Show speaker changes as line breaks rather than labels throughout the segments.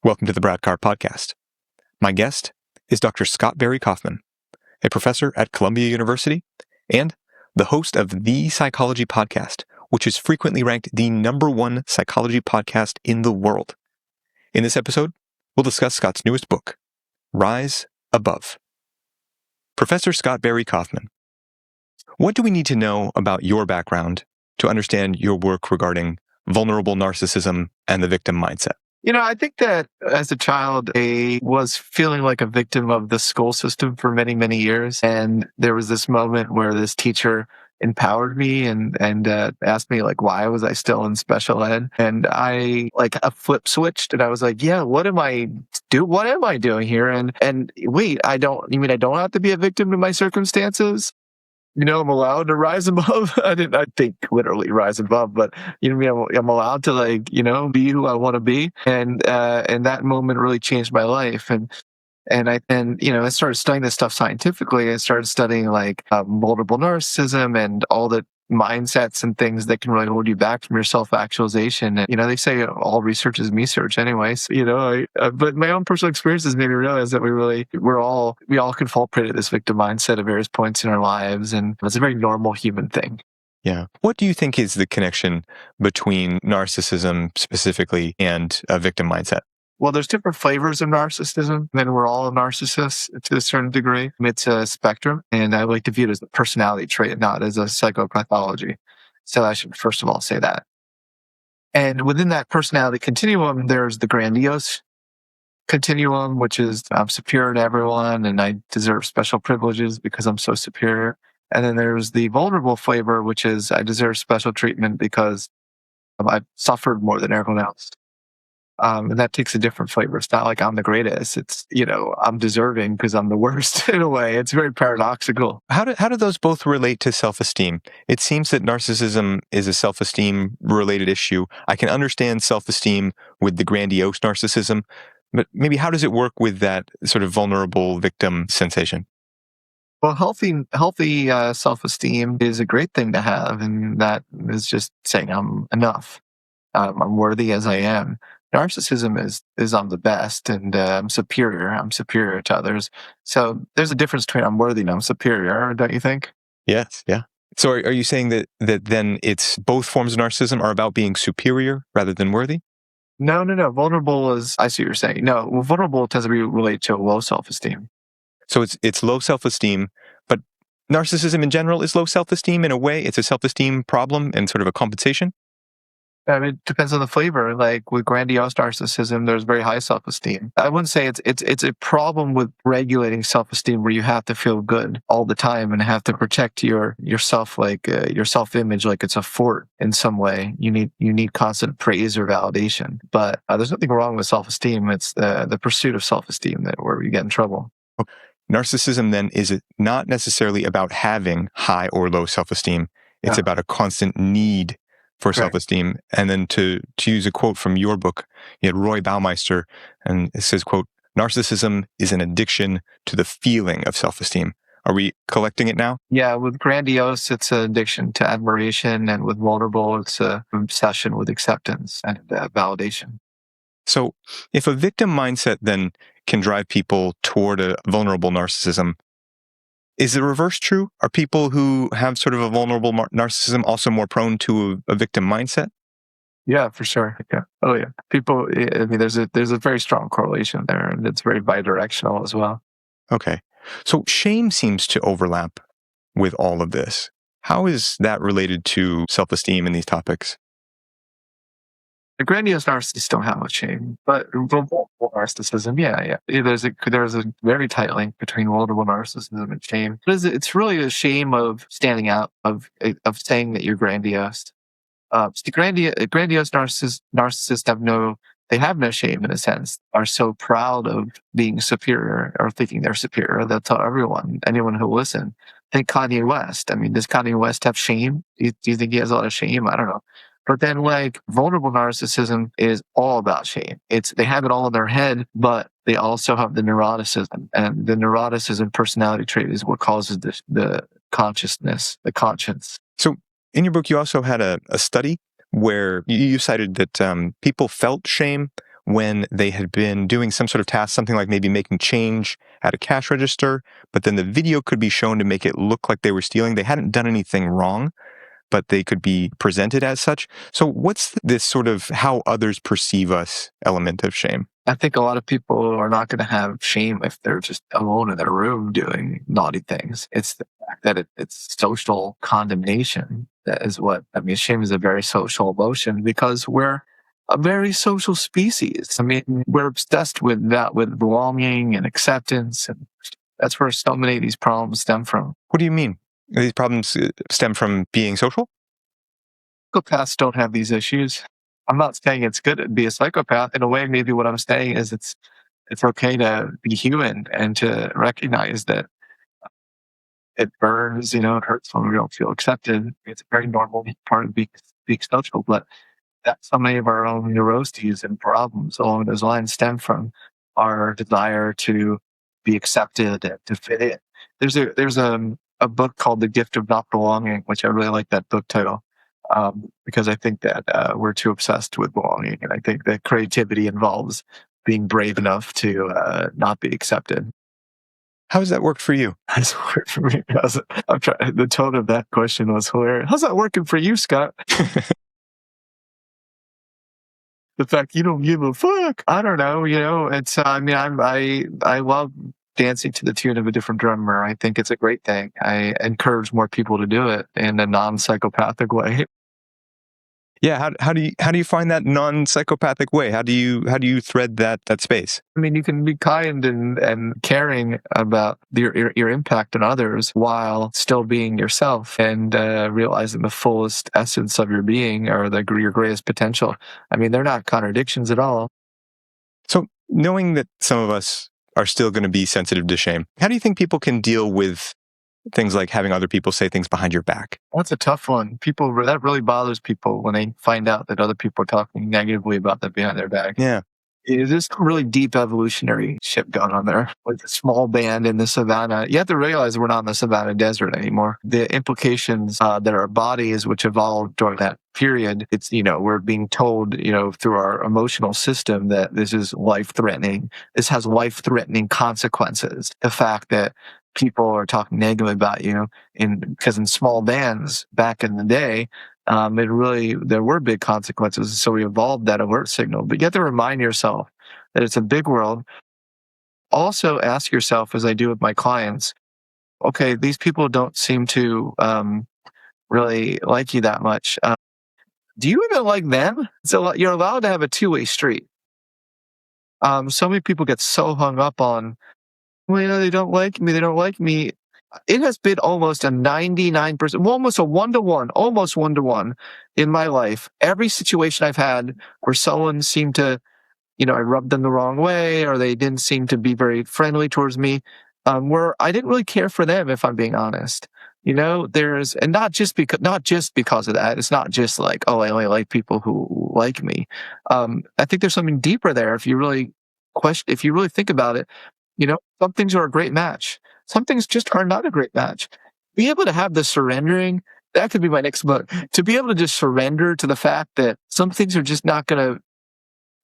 Welcome to the Brad Carr Podcast. My guest is Dr. Scott Barry Kaufman, a professor at Columbia University and the host of The Psychology Podcast, which is frequently ranked the #1 psychology podcast in the world. In this episode, we'll discuss Scott's newest book, Rise Above. Professor Scott Barry Kaufman, what do we need to know about your background to understand your work regarding vulnerable narcissism and the victim mindset?
I think that as a child, I was feeling like a victim of the school system for many, many years. And there was this moment where this teacher empowered me and asked me, why was I still in special ed? And I, a flip switched and I was like, yeah, what am I doing here? And wait, I don't have to be a victim to my circumstances? I'm allowed to rise above. I think literally rise above, but I'm allowed to be who I want to be. And that moment really changed my life. And I started studying this stuff scientifically. I started studying multiple narcissism and all the mindsets and things that can really hold you back from your self-actualization. And, they say all research is research anyways, but my own personal experiences made me realize that we all can fall prey to this victim mindset at various points in our lives. And it's a very normal human thing.
Yeah. What do you think is the connection between narcissism specifically and a victim mindset?
Well, there's different flavors of narcissism, and we're all narcissists to a certain degree. It's a spectrum, and I like to view it as a personality trait, not as a psychopathology. So I should first of all say that. And within that personality continuum, there's the grandiose continuum, which is I'm superior to everyone, and I deserve special privileges because I'm so superior. And then there's the vulnerable flavor, which is I deserve special treatment because I've suffered more than everyone else. And that takes a different flavor. It's not like I'm the greatest. It's, I'm deserving because I'm the worst in a way. It's very paradoxical.
How do those both relate to self-esteem? It seems that narcissism is a self-esteem related issue. I can understand self-esteem with the grandiose narcissism, but maybe how does it work with that sort of vulnerable victim sensation?
Well, healthy self-esteem is a great thing to have. And that is just saying I'm enough. I'm worthy as I am. Narcissism is I'm the best and I'm superior. I'm superior to others. So there's a difference between I'm worthy and I'm superior, don't you think?
Yes, yeah. So are you saying that then it's both forms of narcissism are about being superior rather than worthy?
No. Vulnerable is, I see what you're saying. No, vulnerable tends to be related to low self-esteem.
So it's low self-esteem, but narcissism in general is low self-esteem in a way. It's a self-esteem problem and sort of a compensation.
I mean, it depends on the flavor. Like with grandiose narcissism, there's very high self-esteem. I wouldn't say it's a problem with regulating self-esteem where you have to feel good all the time and have to protect yourself, your self-image, like it's a fort in some way. You need constant praise or validation. But there's nothing wrong with self-esteem. It's the pursuit of self-esteem where we get in trouble.
Narcissism then is not necessarily about having high or low self-esteem. It's about a constant need for self-esteem. And then to use a quote from your book, you had Roy Baumeister, and it says, quote, "Narcissism is an addiction to the feeling of self-esteem." Are we collecting it now?
Yeah, with grandiose, it's an addiction to admiration, and with vulnerable, it's an obsession with acceptance and validation.
So if a victim mindset then can drive people toward a vulnerable narcissism, is the reverse true? Are people who have sort of a vulnerable narcissism also more prone to a victim mindset?
Yeah, for sure. Yeah. Oh, yeah. People. I mean, there's a very strong correlation there, and it's very bidirectional as well.
Okay. So shame seems to overlap with all of this. How is that related to self-esteem in these topics?
The grandiose narcissists don't have much shame, but vulnerable narcissism, yeah. There's a very tight link between vulnerable narcissism and shame. It's really a shame of standing out, of saying that you're grandiose. Grandiose narcissists have no shame in a sense, are so proud of being superior or thinking they're superior. They'll tell anyone who'll listen. Think Kanye West. I mean, does Kanye West have shame? Do you think he has a lot of shame? I don't know. But then vulnerable narcissism is all about shame. They have it all in their head, but they also have the neuroticism. And the neuroticism personality trait is what causes the consciousness, the conscience.
So in your book, you also had a study where you cited that people felt shame when they had been doing some sort of task, something like maybe making change at a cash register, but then the video could be shown to make it look like they were stealing. They hadn't done anything wrong, but they could be presented as such. So what's this sort of how others perceive us element of shame?
I think a lot of people are not going to have shame if they're just alone in their room doing naughty things. It's the fact that it's social condemnation. That is what, I mean, shame is a very social emotion because we're a very social species. I mean, we're obsessed with that, with belonging and acceptance. And that's where so many of these problems stem from.
What do you mean? These problems stem from being social?
Psychopaths don't have these issues. I'm not saying it's good to be a psychopath. In a way, maybe what I'm saying is it's okay to be human and to recognize that it burns, it hurts when we don't feel accepted. It's a very normal part of being social, but that so many of our own neuroses and problems along those lines stem from our desire to be accepted and to fit in. There's a book called The Gift of Not Belonging, which I really like that book title. Because I think that we're too obsessed with belonging. And I think that creativity involves being brave enough to not be accepted.
How has that worked for you?
That's worked for me. The tone of that question was hilarious. How's that working for you, Scott? The fact you don't give a fuck. I don't know. It's. I mean, I love dancing to the tune of a different drummer. I think it's a great thing. I encourage more people to do it in a non-psychopathic way.
Yeah, how do you find that non-psychopathic way? How do you thread that space?
I mean, you can be kind and caring about your impact on others while still being yourself and realizing the fullest essence of your being or your greatest potential. I mean, they're not contradictions at all.
So, knowing that some of us are still going to be sensitive to shame, how do you think people can deal with things like having other people say things behind your back?
That's a tough one. That really bothers people when they find out that other people are talking negatively about them behind their back.
Yeah.
There's this really deep evolutionary shit going on there with a small band in the savannah. You have to realize we're not in the savannah desert anymore. The implications that our bodies, which evolved during that period, it's, we're being told, through our emotional system that this is life-threatening. This has life-threatening consequences. The fact that people are talking negatively about you because in small bands back in the day, there were big consequences. So we evolved that alert signal, but you have to remind yourself that it's a big world. Also ask yourself, as I do with my clients, okay, these people don't seem to really like you that much. Do you even like them? So you're allowed to have a two-way street. So many people get so hung up on, well, they don't like me. They don't like me. It has been almost a 99%, well, almost almost one-to-one in my life. Every situation I've had where someone seemed to, I rubbed them the wrong way or they didn't seem to be very friendly towards me, where I didn't really care for them, if I'm being honest. And not just because of that. It's not just like, oh, I only like people who like me. I think there's something deeper there if you really think about it. Some things are a great match. Some things just are not a great match. Be able to have the surrendering, that could be my next book. To be able to just surrender to the fact that some things are just not going to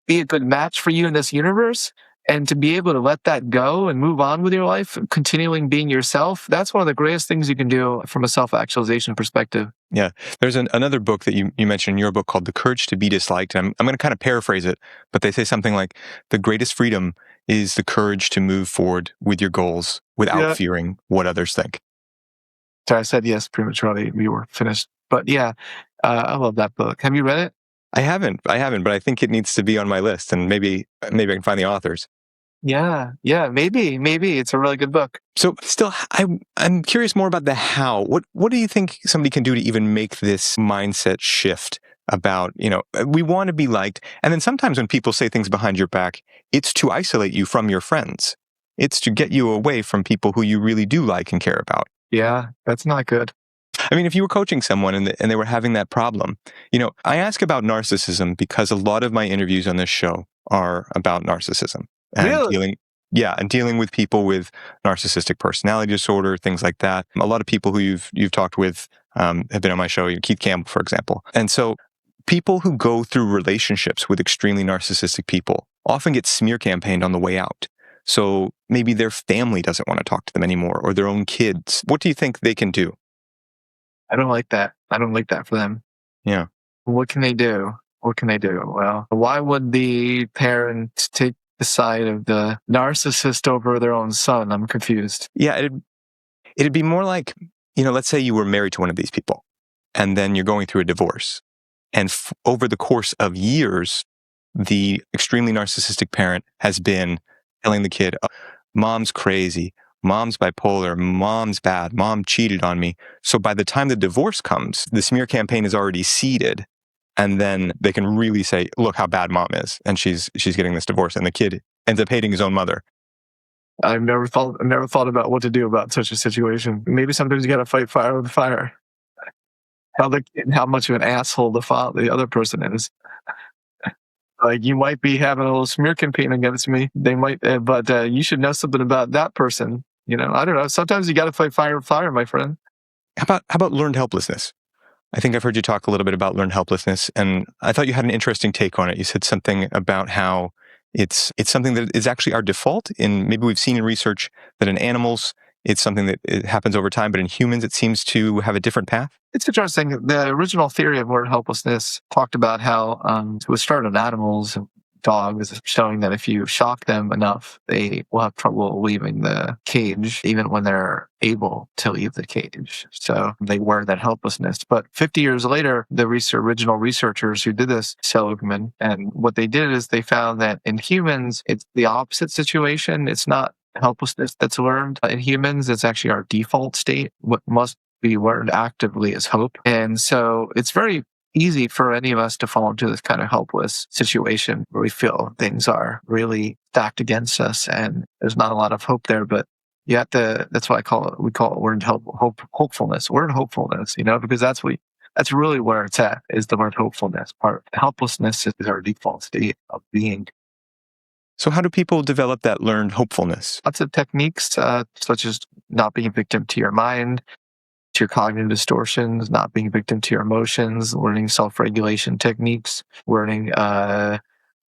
be a good match for you in this universe, and to be able to let that go and move on with your life, continuing being yourself, that's one of the greatest things you can do from a self-actualization perspective.
Yeah. There's another book that you mentioned in your book called The Courage to Be Disliked. And I'm going to kind of paraphrase it, but they say something like, the greatest freedom is the courage to move forward with your goals without fearing what others think.
So I said yes prematurely. We were finished. But yeah, I love that book. Have you read it?
I haven't, but I think it needs to be on my list, and maybe I can find the authors.
Yeah, maybe it's a really good book.
So still, I'm curious more about the how. What do you think somebody can do to even make this mindset shift about, we want to be liked, and then sometimes when people say things behind your back, it's to isolate you from your friends. It's to get you away from people who you really do like and care about.
Yeah, that's not good.
I mean, if you were coaching someone and they were having that problem, I ask about narcissism because a lot of my interviews on this show are about narcissism and
really?
dealing with people with narcissistic personality disorder, things like that. A lot of people who you've talked with have been on my show, Keith Campbell, for example. And so people who go through relationships with extremely narcissistic people, often get smear campaigned on the way out. So maybe their family doesn't want to talk to them anymore, or their own kids. What do you think they can do?
I don't like that. I don't like that for them.
Yeah.
What can they do? What can they do? Well, why would the parent take the side of the narcissist over their own son? I'm confused.
Yeah, it'd be more like, let's say you were married to one of these people, and then you're going through a divorce. And over the course of years, the extremely narcissistic parent has been telling the kid, "Oh, mom's crazy, mom's bipolar, mom's bad, mom cheated on me." So by the time the divorce comes, the smear campaign is already seeded. And then they can really say, look how bad mom is. And she's getting this divorce. And the kid ends up hating his own mother.
I've never thought about what to do about such a situation. Maybe sometimes you got to fight fire with fire. How much of an asshole the other person is. Like, you might be having a little smear campaign against me. They might, but you should know something about that person. I don't know. Sometimes you got to fight fire with fire, my friend.
How about learned helplessness? I think I've heard you talk a little bit about learned helplessness, and I thought you had an interesting take on it. You said something about how it's something that is actually our default. In maybe we've seen in research that in animals it's something that it happens over time, but in humans it seems to have a different path.
It's interesting. The original theory of learned helplessness talked about how it was started in animals, dogs, showing that if you shock them enough, they will have trouble leaving the cage, even when they're able to leave the cage. So they learn that helplessness. But 50 years later, the original researchers who did this, Seligman, and what they did is they found that in humans, it's the opposite situation. It's not helplessness that's learned in humans. It's actually our default state. What must be learned actively is hope. And so it's very easy for any of us to fall into this kind of helpless situation where we feel things are really stacked against us and there's not a lot of hope there. But you have to, that's why we call it learned hopefulness, learned hopefulness, because that's really where it's at, is the learned hopefulness part. Helplessness is our default state of being.
So how do people develop that learned hopefulness?
Lots of techniques, such as not being a victim to your mind, to your cognitive distortions, not being a victim to your emotions, learning self-regulation techniques, learning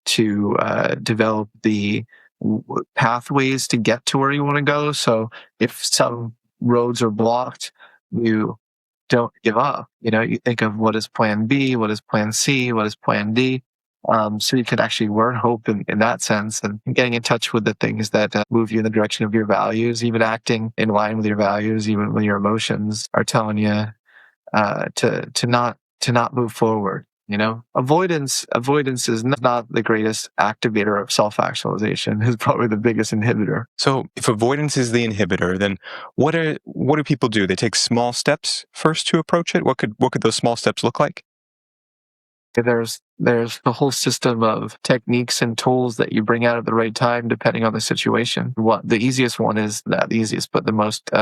to develop the pathways to get to where you want to go. So if some roads are blocked, you don't give up. You think of what is plan B, what is plan C, what is plan D. So you can actually learn hope in that sense, and getting in touch with the things that move you in the direction of your values, even acting in line with your values, even when your emotions are telling you to not move forward. Avoidance is not the greatest activator of self-actualization. It's probably the biggest inhibitor.
So if avoidance is the inhibitor, then what do people do? They take small steps first to approach it. What could those small steps look like?
There's the whole system of techniques and tools that you bring out at the right time, depending on the situation. What the easiest one is, not the easiest, but the most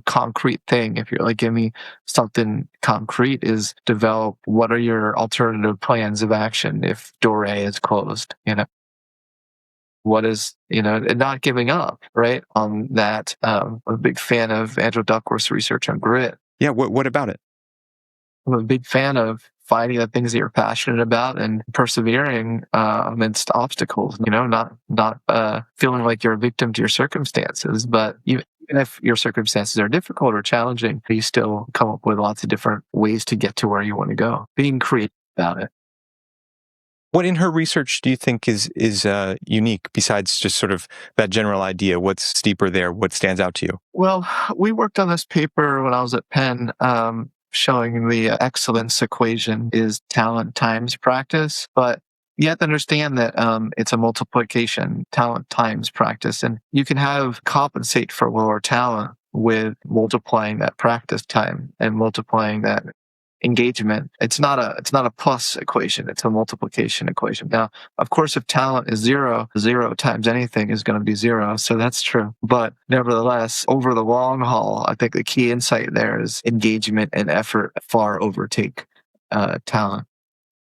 concrete thing. If you're like, give me something concrete, is develop what are your alternative plans of action if door A is closed. What is, and not giving up, right? On that, I'm a big fan of Andrew Duckworth's research on grit.
Yeah. What about it?
I'm a big fan of finding the things that you're passionate about and persevering amidst obstacles. Not feeling like you're a victim to your circumstances, but even if your circumstances are difficult or challenging, you still come up with lots of different ways to get to where you want to go. Being creative about it.
What in her research do you think is unique besides just sort of that general idea? What's deeper there? What stands out to you?
Well, we worked on this paper when I was at Penn, showing the excellence equation is talent times practice. But you have to understand that it's a multiplication, talent times practice. And you can compensate for lower talent with multiplying that practice time and multiplying that engagement. It's not a plus equation. It's a multiplication equation. Now, of course, if talent is zero times anything is going to be zero. So that's true. But nevertheless, over the long haul, I think the key insight there is engagement and effort far overtake talent.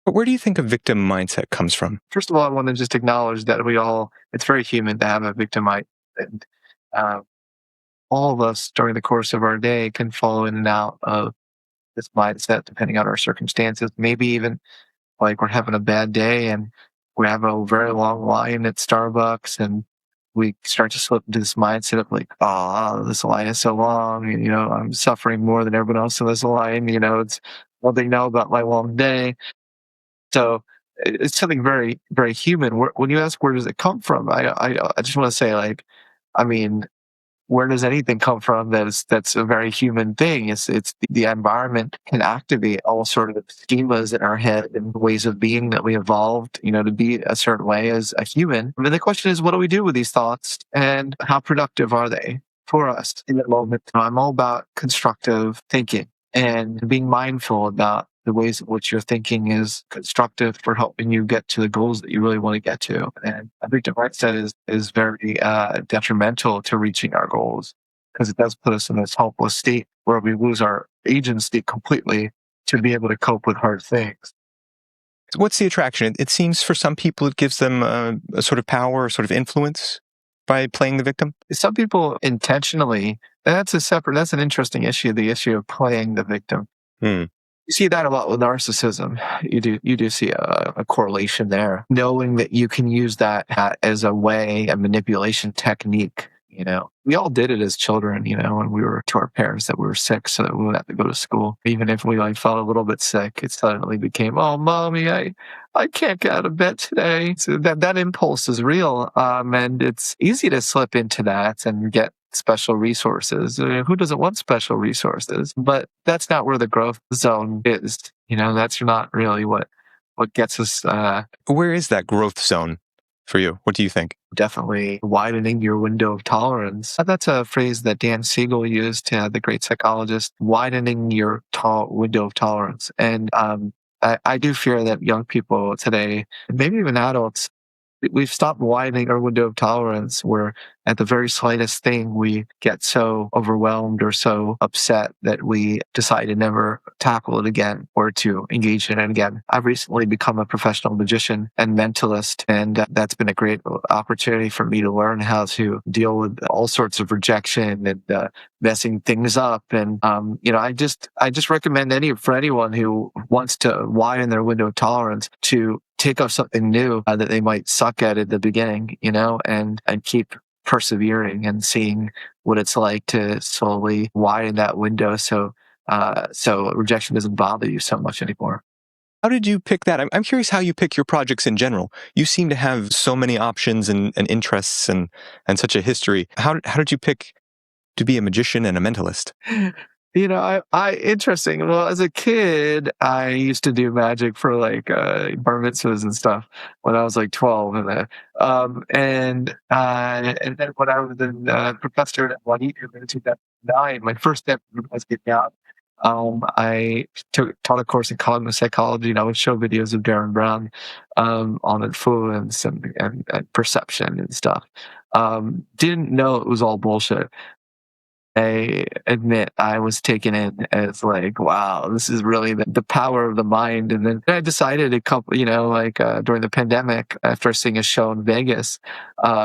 But where do you think a victim mindset comes from?
First of all, I want to just acknowledge that it's very human to have a victim mindset. And all of us during the course of our day can fall in and out of this mindset depending on our circumstances. Maybe even like we're having a bad day and we have a very long line at Starbucks, and we start to slip into this mindset of like, oh, this line is so long, and I'm suffering more than everyone else in this line. It's what they know about my long day. So it's something very, very human. When you ask where does it come from, I just want to say, like, I mean, where does anything come from that's a very human thing? It's the environment can activate all sort of schemas in our head and ways of being that we evolved, to be a certain way as a human. I mean, the question is, what do we do with these thoughts, and how productive are they for us in the moment? I'm all about constructive thinking and being mindful about the ways in which your thinking is constructive for helping you get to the goals that you really want to get to. And I think the mindset is very detrimental to reaching our goals, because it does put us in this helpless state where we lose our agency completely to be able to cope with hard things.
So what's the attraction? It seems for some people it gives them a sort of power, a sort of influence by playing the victim.
Some people intentionally, that's an interesting issue, the issue of playing the victim.
Hmm.
You see that a lot with narcissism. You do see a correlation there, knowing that you can use that as a manipulation technique. We all did it as children, when we were to our parents that we were sick so that we would have to go to school. Even if we felt a little bit sick, it suddenly became, oh, mommy, I can't get out of bed today. So that impulse is real. And it's easy to slip into that and get special resources. Who doesn't want special resources? But that's not where the growth zone is. That's not really what gets us.
Where is that growth zone for you? What do you think?
Definitely widening your window of tolerance. That's a phrase that Dan Siegel used, the great psychologist, widening your window of tolerance. And I do fear that young people today, maybe even adults, we've stopped widening our window of tolerance, where at the very slightest thing we get so overwhelmed or so upset that we decide to never tackle it again or to engage in it again. I've recently become a professional magician and mentalist, and that's been a great opportunity for me to learn how to deal with all sorts of rejection and messing things up. And I just recommend for anyone who wants to widen their window of tolerance to take up something new that they might suck at the beginning, and keep persevering and seeing what it's like to slowly widen that window so rejection doesn't bother you so much anymore.
How did you pick that? I'm curious how you pick your projects in general. You seem to have so many options and interests and such a history. How did you pick to be a magician and a mentalist?
Interesting. Well, as a kid, I used to do magic for like bar mitzvahs and stuff when I was like 12, and then when I was in professor at one in 2009, my first step was getting out. I taught a course in cognitive psychology, and I would show videos of Darren Brown on influence and perception and stuff. Didn't know it was all bullshit. I admit I was taken in as like, wow, this is really the power of the mind. And then I decided during the pandemic, after seeing a show in Vegas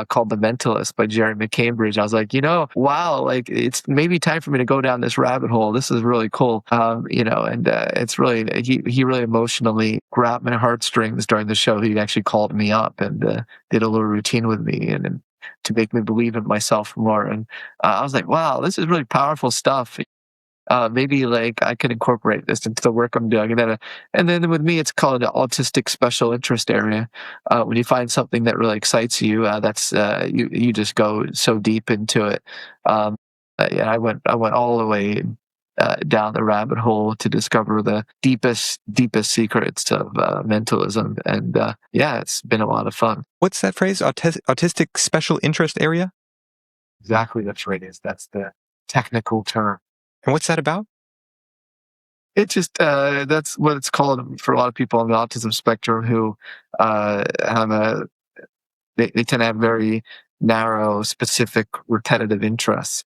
called The Mentalist by Jerry McCambridge, I was like, wow, like it's maybe time for me to go down this rabbit hole. This is really cool. It's really, he really emotionally grabbed my heartstrings during the show. He actually called me up and did a little routine with me and to make me believe in myself more. And I was like, wow, this is really powerful stuff. Maybe like I could incorporate this into the work I'm doing. And then with me, it's called an autistic special interest area. When you find something that really excites you, that's you just go so deep into it. I went all the way down the rabbit hole to discover the deepest secrets of mentalism. And it's been a lot of fun.
What's that phrase? Autistic special interest area?
Exactly, that's the technical term.
And what's that about?
It just that's what it's called for a lot of people on the autism spectrum who they tend to have very narrow, specific, repetitive interests,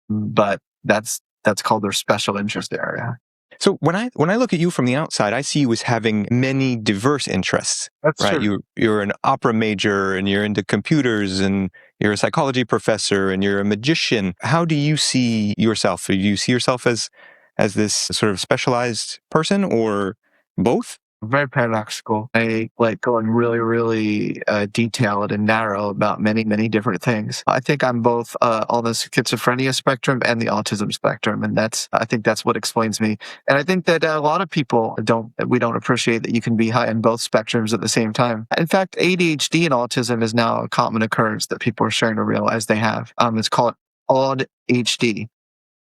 but that's called their special interest area.
So when I look at you from the outside, I see you as having many diverse interests.
That's
right.
true.
You're an opera major, and you're into computers, and you're a psychology professor, and you're a magician. How do you see yourself? Do you see yourself as this sort of specialized person, or both?
very paradoxical. I like going really, really detailed and narrow about many, many different things. I think I'm both on the schizophrenia spectrum and the autism spectrum, and I think that's what explains me. And I think that a lot of people we don't appreciate that you can be high in both spectrums at the same time. In fact, ADHD and autism is now a common occurrence that people are starting to realize they have. It's called odd HD.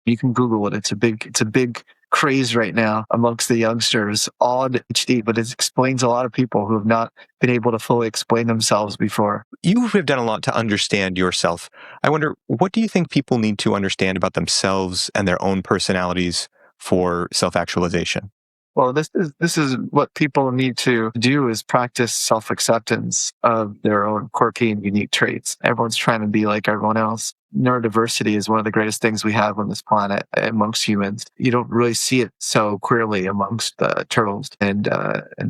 You can Google it. It's a big craze right now amongst the youngsters, odd HD, but it explains a lot of people who have not been able to fully explain themselves before.
You have done a lot to understand yourself. I wonder, what do you think people need to understand about themselves and their own personalities for self-actualization?
Well, this is what people need to do is practice self-acceptance of their own quirky and unique traits. Everyone's trying to be like everyone else. Neurodiversity is one of the greatest things we have on this planet amongst humans. You don't really see it so clearly amongst turtles and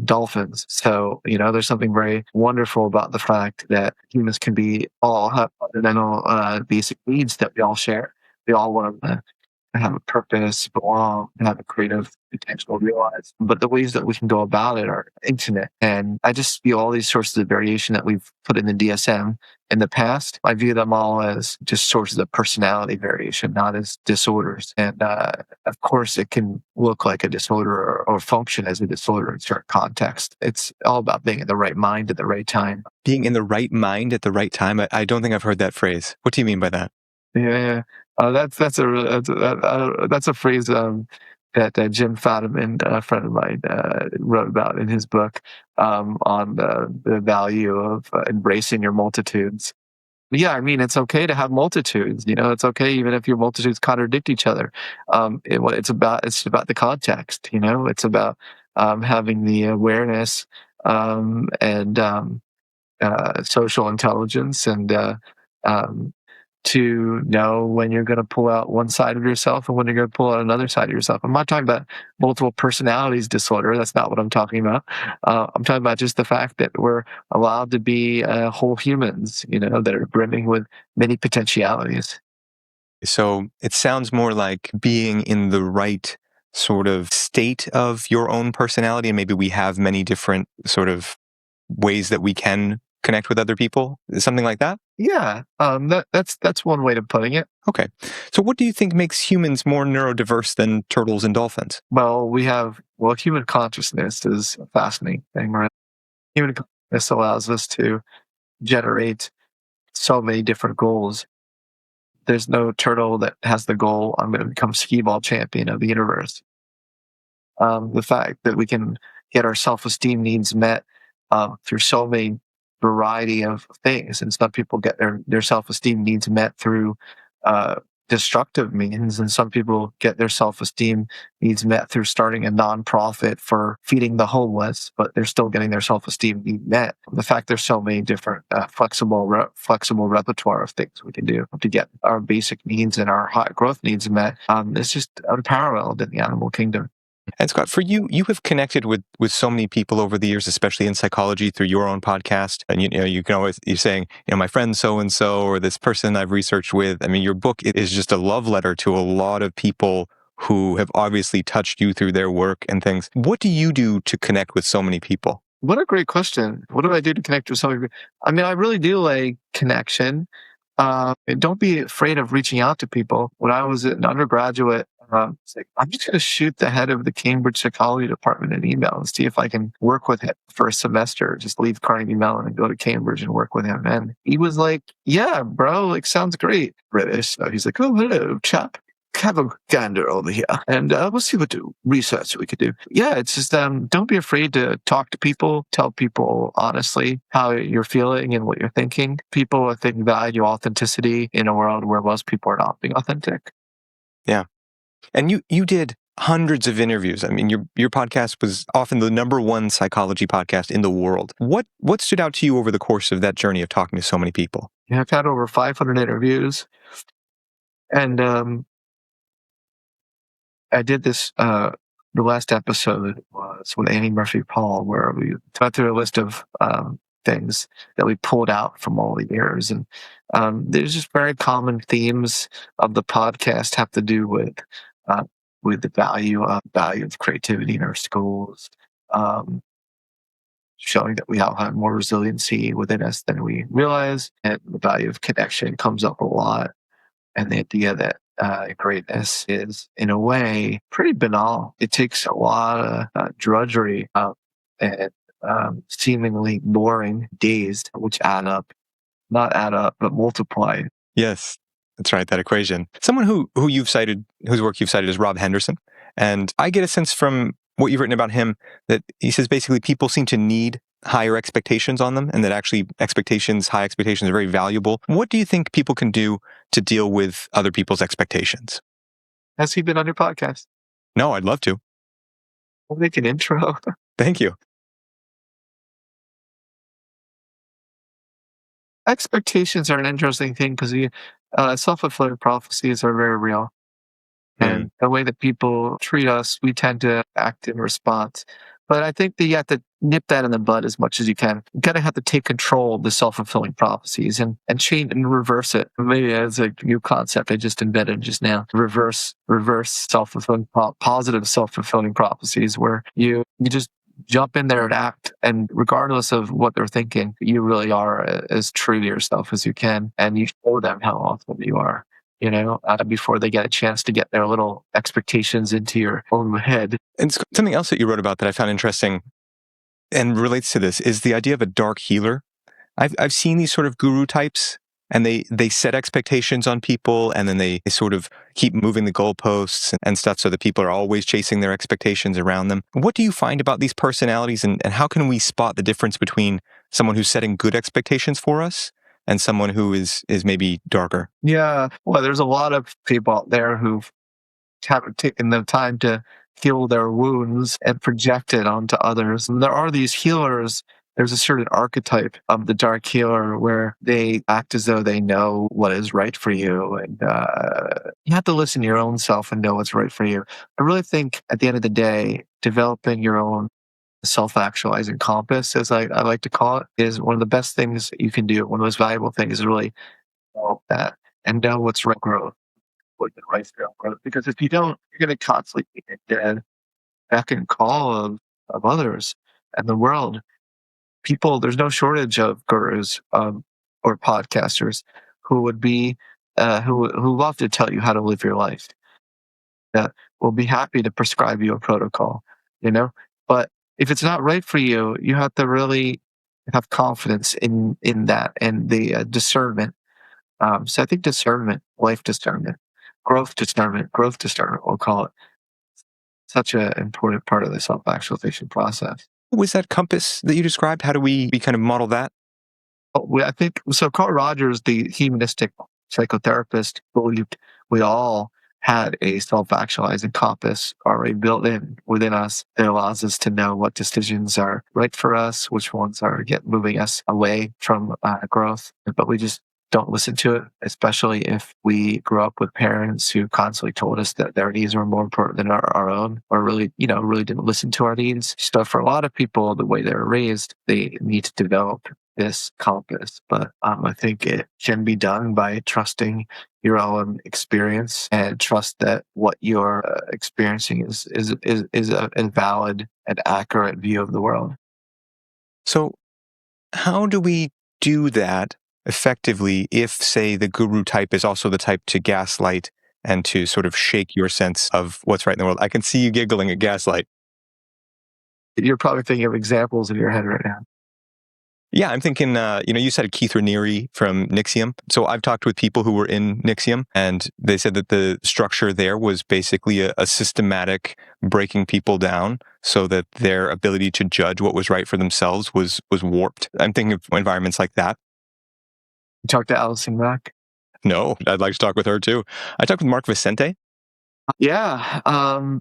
dolphins. So, there's something very wonderful about the fact that humans can all have fundamental basic needs that we all share. We all want to have a purpose, belong, and have a creative potential realized. But the ways that we can go about it are infinite. And I just view all these sources of variation that we've put in the DSM in the past, I view them all as just sources of personality variation, not as disorders. And of course, it can look like a disorder or function as a disorder in certain context. It's all about being in the right mind at the right time.
Being in the right mind at the right time? I don't think I've heard that phrase. What do you mean by that?
Yeah. That's a phrase that Jim Fadiman, a friend of mine, wrote about in his book on the value of embracing your multitudes. Yeah, I mean, it's okay to have multitudes. It's okay even if your multitudes contradict each other. It's about the context. It's about having the awareness and social intelligence and um, to know when you're going to pull out one side of yourself and when you're going to pull out another side of yourself. I'm not talking about multiple personalities disorder. That's not what I'm talking about. I'm talking about just the fact that we're allowed to be whole humans, that are brimming with many potentialities.
So it sounds more like being in the right sort of state of your own personality. And maybe we have many different sort of ways that we can connect with other people. Something like that?
Yeah, that's one way of putting it.
Okay. So what do you think makes humans more neurodiverse than turtles and dolphins?
Well, human consciousness is a fascinating thing, right? Human consciousness allows us to generate so many different goals. There's no turtle that has the goal, I'm going to become skee-ball champion of the universe. The fact that we can get our self-esteem needs met through so many variety of things, and some people get their self-esteem needs met through uh, destructive means, and some people get their self-esteem needs met through starting a nonprofit for feeding the homeless, but they're still getting their self-esteem need met. The fact there's so many different flexible repertoire of things we can do to get our basic needs and our high growth needs met is just unparalleled in the animal kingdom.
And Scott, for you, you have connected with so many people over the years, especially in psychology through your own podcast. And you can always, you're saying, my friend so and so, or this person I've researched with. I mean, your book is just a love letter to a lot of people who have obviously touched you through their work and things. What do you do to connect with so many people?
What a great question. What do I do to connect with somebody? I mean, I really do like connection. And don't be afraid of reaching out to people. When I was an undergraduate, it's like, I'm just going to shoot the head of the Cambridge psychology department an email and see if I can work with him for a semester. Just leave Carnegie Mellon and go to Cambridge and work with him. And he was like, yeah, bro, like, sounds great. British. So he's like, oh, hello, chap. Have a gander over here and we'll see what research we could do. Yeah, it's just don't be afraid to talk to people, tell people honestly how you're feeling and what you're thinking. People, I think, value authenticity in a world where most people are not being authentic.
Yeah. And you did hundreds of interviews. I mean, your podcast was often the number one psychology podcast in the world. What stood out to you over the course of that journey of talking to so many people?
Yeah, I've had over 500 interviews, and I did this. The last episode was with Annie Murphy Paul, where we went through a list of things that we pulled out from all the years, and there's just very common themes of the podcast have to do with the value of creativity in our schools, showing that we all have more resiliency within us than we realize. And the value of connection comes up a lot. And the idea that greatness is, in a way, pretty banal. It takes a lot of drudgery and seemingly boring days, which not add up, but multiply.
Yes, that's right, that equation. Someone who you've cited, whose work you've cited, is Rob Henderson. And I get a sense from what you've written about him that he says basically people seem to need higher expectations on them, and that actually high expectations are very valuable. What do you think people can do to deal with other people's expectations?
Has he been on your podcast?
No, I'd love to.
We'll make an intro.
Thank you.
Expectations are an interesting thing because self-fulfilling prophecies are very real. And the way that people treat us, we tend to act in response. But I think that you have to nip that in the bud as much as you can. You kind of have to take control of the self-fulfilling prophecies and change and reverse it. Maybe that's a new concept I just invented just now. Reverse self-fulfilling, positive self-fulfilling prophecies, where you just jump in there and act, and regardless of what they're thinking, you really are as true to yourself as you can, and you show them how awesome you are. Before they get a chance to get their little expectations into your own head.
And something else that you wrote about that I found interesting and relates to this is the idea of a dark healer. I've seen these sort of guru types, and they set expectations on people, and then they sort of keep moving the goalposts and stuff so that people are always chasing their expectations around them. What do you find about these personalities, and how can we spot the difference between someone who's setting good expectations for us and someone who is maybe darker?
Yeah, well, there's a lot of people out there who haven't taken the time to heal their wounds and project it onto others. And there are these healers. There's a certain archetype of the dark healer where they act as though they know what is right for you. And you have to listen to your own self and know what's right for you. I really think at the end of the day, developing your own self-actualizing compass, as I like to call it, is one of the best things that you can do. One of the most valuable things is really develop that and know what's right growth, what's right for your growth. Because if you don't, you're going to constantly be dead beck and call of others and the world. People, there's no shortage of gurus or podcasters who would be who love to tell you how to live your life. That will be happy to prescribe you a protocol, But if it's not right for you, you have to really have confidence in that and the discernment. So I think discernment, life discernment, growth discernment, we'll call it, such an important part of the self-actualization process.
What was that compass that you described? How do we kind of model that?
I think so. Carl Rogers, the humanistic psychotherapist, believed we all had a self-actualizing compass already built in within us that allows us to know what decisions are right for us, which ones are moving us away from growth. But we just don't listen to it, especially if we grew up with parents who constantly told us that their needs were more important than our own, or really didn't listen to our needs. So for a lot of people, the way they were raised, they need to develop this compass. But I think it can be done by trusting your own experience and trust that what you're experiencing is a valid and accurate view of the world.
So how do we do that effectively if, say, the guru type is also the type to gaslight and to sort of shake your sense of what's right in the world? I can see you giggling at gaslight.
You're probably thinking of examples in your head right now.
Yeah, I'm thinking, you said Keith Raniere from NXIVM. So I've talked with people who were in NXIVM, and they said that the structure there was basically a systematic breaking people down so that their ability to judge what was right for themselves was warped. I'm thinking of environments like that.
You talked to Alison Mack?
No, I'd like to talk with her too. I talked with Mark Vicente.
Yeah.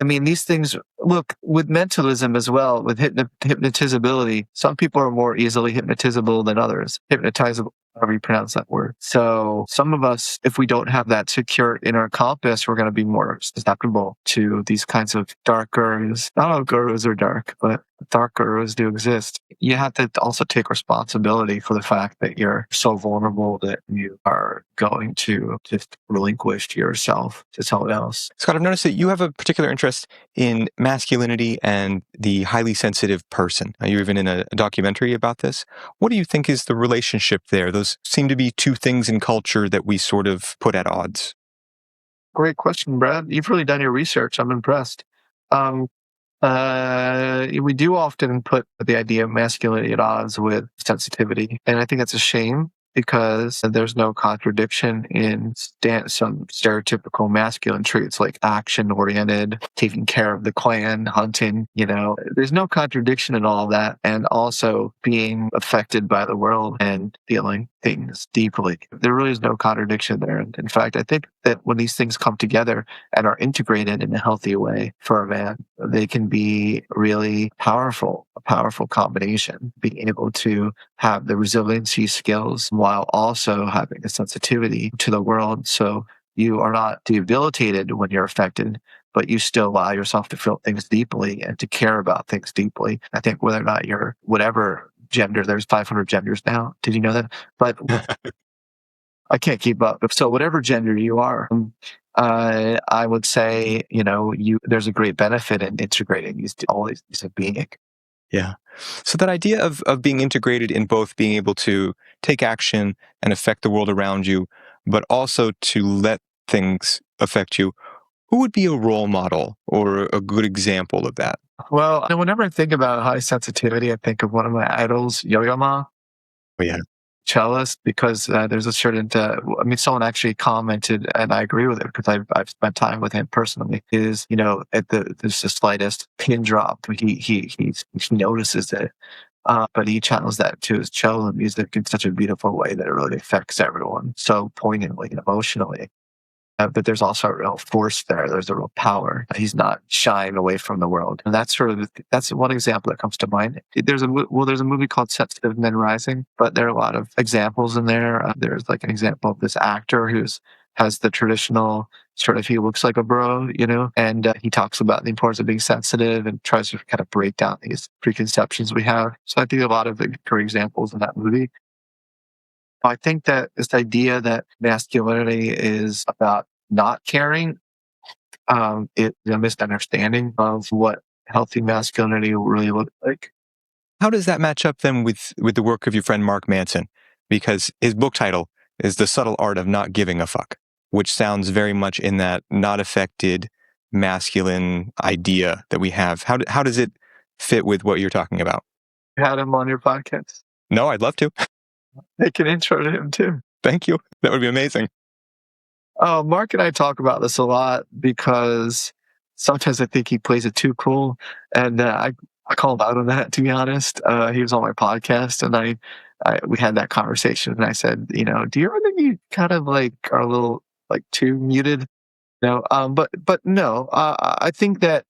These things, look, with mentalism as well, with hypnotizability, some people are more easily hypnotizable than others. Hypnotizable, however you pronounce that word. So some of us, if we don't have that secure in our compass, we're going to be more susceptible to these kinds of dark gurus. Not all gurus are dark, but dark areas do exist. You have to also take responsibility for the fact that you're so vulnerable that you are going to just relinquish yourself to someone else.
Scott, I've noticed that you have a particular interest in masculinity and the highly sensitive person. You're even in a documentary about this. What do you think is the relationship there? Those seem to be two things in culture that we sort of put at odds.
Great question, Brad. You've really done your research. I'm impressed. Um, we do often put the idea of masculinity at odds with sensitivity. And I think that's a shame because there's no contradiction in some stereotypical masculine traits like action oriented, taking care of the clan, hunting, there's no contradiction in all of that. And also being affected by the world and feeling things deeply. There really is no contradiction there. And in fact, I think that when these things come together and are integrated in a healthy way for a man, they can be really powerful, a powerful combination, being able to have the resiliency skills while also having the sensitivity to the world. So you are not debilitated when you're affected, but you still allow yourself to feel things deeply and to care about things deeply. I think whether or not you're whatever gender, there's 500 genders now. Did you know that? But I can't keep up. So whatever gender you are, I would say, there's a great benefit in integrating all these being.
Yeah. So that idea of being integrated in both being able to take action and affect the world around you, but also to let things affect you. Who would be a role model or a good example of that?
Well, whenever I think about high sensitivity, I think of one of my idols, Yo-Yo Ma,
Oh, yeah.
cellist, because there's a certain, someone actually commented, and I agree with it because I've spent time with him personally, is, there's the slightest pin drop. He notices it. But he channels that to his cello music in such a beautiful way that it really affects everyone so poignantly and emotionally. But there's also a real force there. There's a real power. He's not shying away from the world, and that's one example that comes to mind. There's a movie called Sensitive Men Rising, but there are a lot of examples in there. There's like an example of this actor has the traditional sort of, he looks like a bro, and he talks about the importance of being sensitive and tries to kind of break down these preconceptions we have. So I think a lot of great examples in that movie. I think that this idea that masculinity is about not caring, it's a misunderstanding of what healthy masculinity really looks like.
How does that match up then with the work of your friend Mark Manson? Because his book title is The Subtle Art of Not Giving a Fuck, which sounds very much in that not affected masculine idea that we have. How does it fit with what you're talking about?
You had him on your podcast.
No, I'd love to.
Make an intro to him too.
Thank you. That would be amazing.
Mark and I talk about this a lot because sometimes I think he plays it too cool, and I call him out on that. To be honest, he was on my podcast, and we had that conversation, and I said, do you ever think you kind of like are a little like too muted? But no, I think that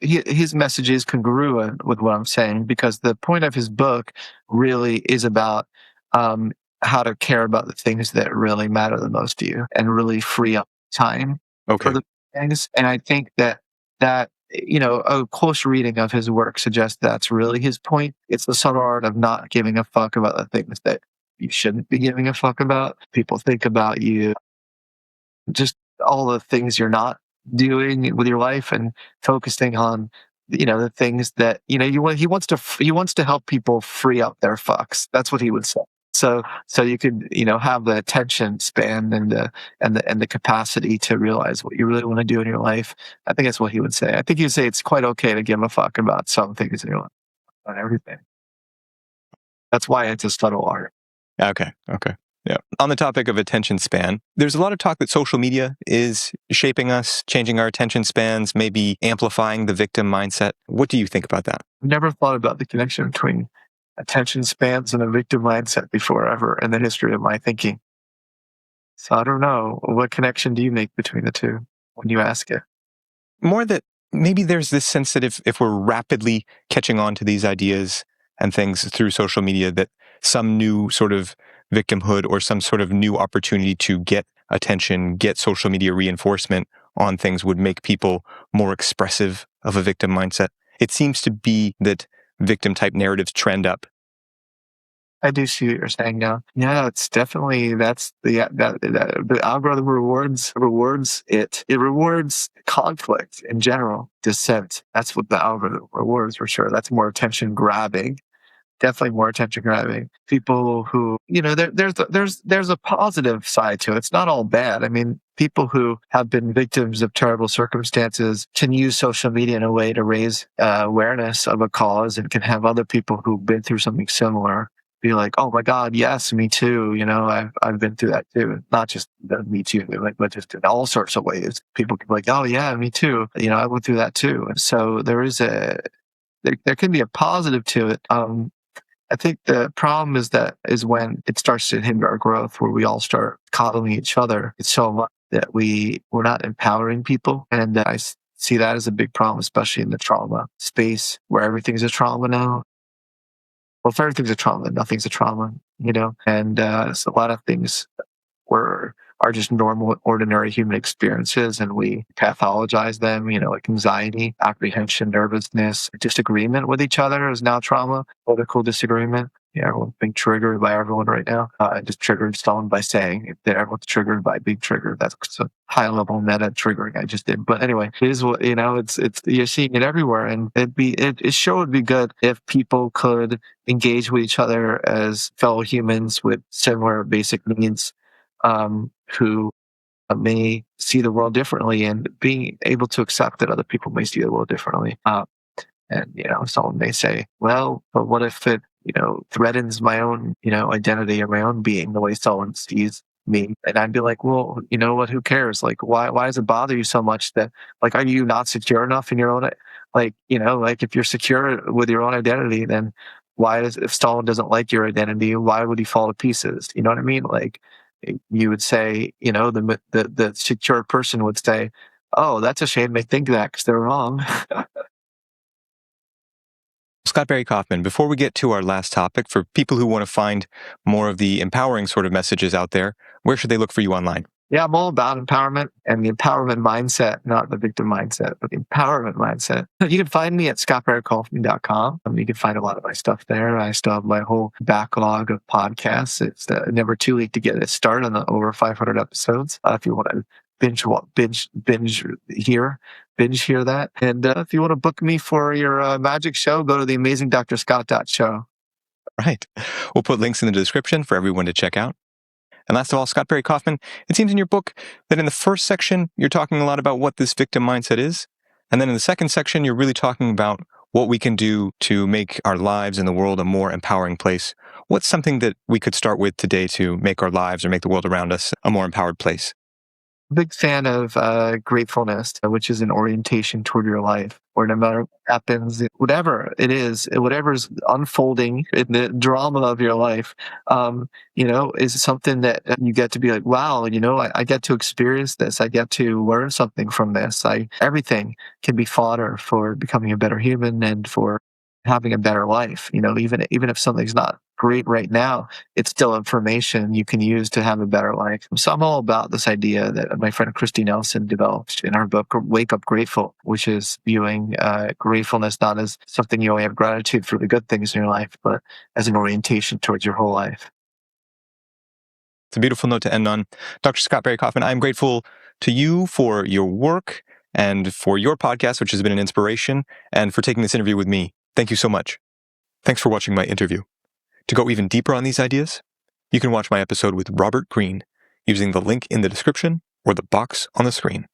his message is congruent with what I'm saying, because the point of his book really is about how to care about the things that really matter the most to you and really free up time for the things. And I think that a close reading of his work suggests that's really his point. It's the subtle art of not giving a fuck about the things that you shouldn't be giving a fuck about. People think about you, just all the things you're not doing with your life, and focusing on the things that he wants to help people free up their fucks. That's what he would say. So you could have the attention span and the capacity to realize what you really want to do in your life. I think that's what he would say. I think he would say it's quite okay to give a fuck about some things in your life, not everything. That's why it's a subtle art.
Okay. Yeah. On the topic of attention span, there's a lot of talk that social media is shaping us, changing our attention spans, maybe amplifying the victim mindset. What do you think about that?
I've never thought about the connection between attention spans and a victim mindset before, ever, in the history of my thinking. So I don't know. What connection do you make between the two when you ask it?
More that maybe there's this sense that if we're rapidly catching on to these ideas and things through social media, that some new sort of victimhood or some sort of new opportunity to get attention, get social media reinforcement on things would make people more expressive of a victim mindset. It seems to be that victim-type narratives trend up.
I do see what you're saying now. Yeah, it's definitely the algorithm rewards it. It rewards conflict in general, dissent. That's what the algorithm rewards for sure. That's more attention grabbing. Definitely more attention grabbing. People who, there's a positive side to it. It's not all bad. I mean, people who have been victims of terrible circumstances can use social media in a way to raise awareness of a cause, and can have other people who've been through something similar be like, "Oh my God, yes, me too." I've been through that too. Not just the me too, but just in all sorts of ways. People can be like, "Oh yeah, me too." I went through that too. And so there can be a positive to it. I think the problem is when it starts to hinder our growth, where we all start coddling each other. It's so much that we're not empowering people. And I see that as a big problem, especially in the trauma space, where everything's a trauma now. Well, if everything's a trauma, nothing's a trauma, and so a lot of things are just normal, ordinary human experiences, and we pathologize them, like anxiety, apprehension, nervousness, disagreement with each other is now trauma, political disagreement. Yeah, everyone's being triggered by everyone right now. Just triggered someone by saying that everyone's triggered by being triggered. That's a high level meta triggering I just did. But anyway, it is what, it's you're seeing it everywhere. And it sure would be good if people could engage with each other as fellow humans with similar basic needs, who may see the world differently, and being able to accept that other people may see the world differently. And someone may say, well, but what if it, threatens my own, identity or my own being, the way someone sees me? And I'd be like, well, you know what, who cares? Like, why does it bother you so much that, like, are you not secure enough in your own, like, if you're secure with your own identity, then if someone doesn't like your identity, why would he fall to pieces? You know what I mean? Like, you would say, the secure person would say, oh, that's a shame they think that, because they're wrong.
Scott Barry Kaufman, before we get to our last topic, for people who want to find more of the empowering sort of messages out there, where should they look for you online?
Yeah, I'm all about empowerment and the empowerment mindset, not the victim mindset, but the empowerment mindset. You can find me at scottbarrykaufman.com. You can find a lot of my stuff there. I still have my whole backlog of podcasts. It's never too late to get it started on the over 500 episodes. If you want to binge hear that. And if you want to book me for your magic show, go to theamazingdrscott.show.
Right. We'll put links in the description for everyone to check out. And last of all, Scott Barry Kaufman, it seems in your book that in the first section, you're talking a lot about what this victim mindset is. And then in the second section, you're really talking about what we can do to make our lives and the world a more empowering place. What's something that we could start with today to make our lives or make the world around us a more empowered place?
Big fan of gratefulness, which is an orientation toward your life, where no matter what happens, whatever it is, whatever's unfolding in the drama of your life, is something that you get to be like, wow, I get to experience this. I get to learn something from this. Everything can be fodder for becoming a better human and for having a better life. Even if something's not great right now, it's still information you can use to have a better life. So I'm all about this idea that my friend Christy Nelson developed in our book, Wake Up Grateful, which is viewing gratefulness not as something you only have gratitude for the good things in your life, but as an orientation towards your whole life.
It's a beautiful note to end on. Dr. Scott Barry Kaufman, I'm grateful to you for your work and for your podcast, which has been an inspiration, and for taking this interview with me. Thank you so much. Thanks for watching my interview. To go even deeper on these ideas, you can watch my episode with Robert Greene using the link in the description or the box on the screen.